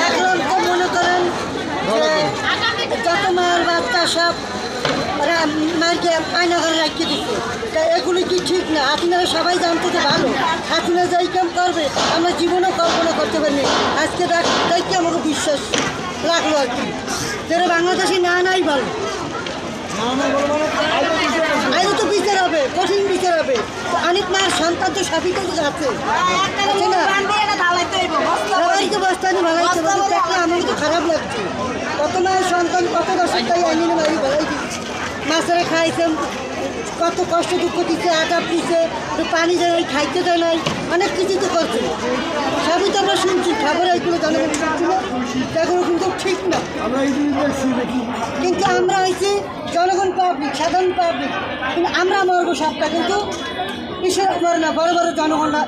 এখন তো মনে করেন যে যত মায়ের বাচ্চা সব মায়েরকে আয়না ঘরে রাখিয়ে দিচ্ছে, তা এগুলি কি ঠিক না? আপনারা সবাই জানতে তো ভালো, আপনারা যাই কাম করবে আমরা জীবনেও কল্পনা করতে পারিনি। আজকে দেখতে আমাকে বিশ্বাস লাগলো আর কি, যেটা বাংলাদেশি না নাই ভালো। আরও তো বিচার হবে, কঠিন বিচার হবে। অনেক মায়ের সন্তান তো সবই তো যাচ্ছে, সবাইকে বস্তানি ভালাইতে হবে, দেখলে আমাকে তো খারাপ লাগছে। কত মায়ের সন্তান কত বছর তাই আইনি বাড়ি ভালাই দিচ্ছে, মাছেরা খাইছে, কত কষ্ট দুঃখ দিচ্ছে, আটাপ দিচ্ছে, পানি দেয় নাই, খাইতে দেয় নাই, অনেক কিছু তো করছে। সবই তো আমরা শুনছি, খবরে এইগুলো জনগণ শুনছি না, সেগুলো কিন্তু ঠিক না। কিন্তু আমরা হয়েছি জনগণ পাবলিক, সাধারণ পাবলিক, কিন্তু আমরা মরবো সবটা, কিন্তু ঈশ্বর মরে না, বড় বড় জনগণরা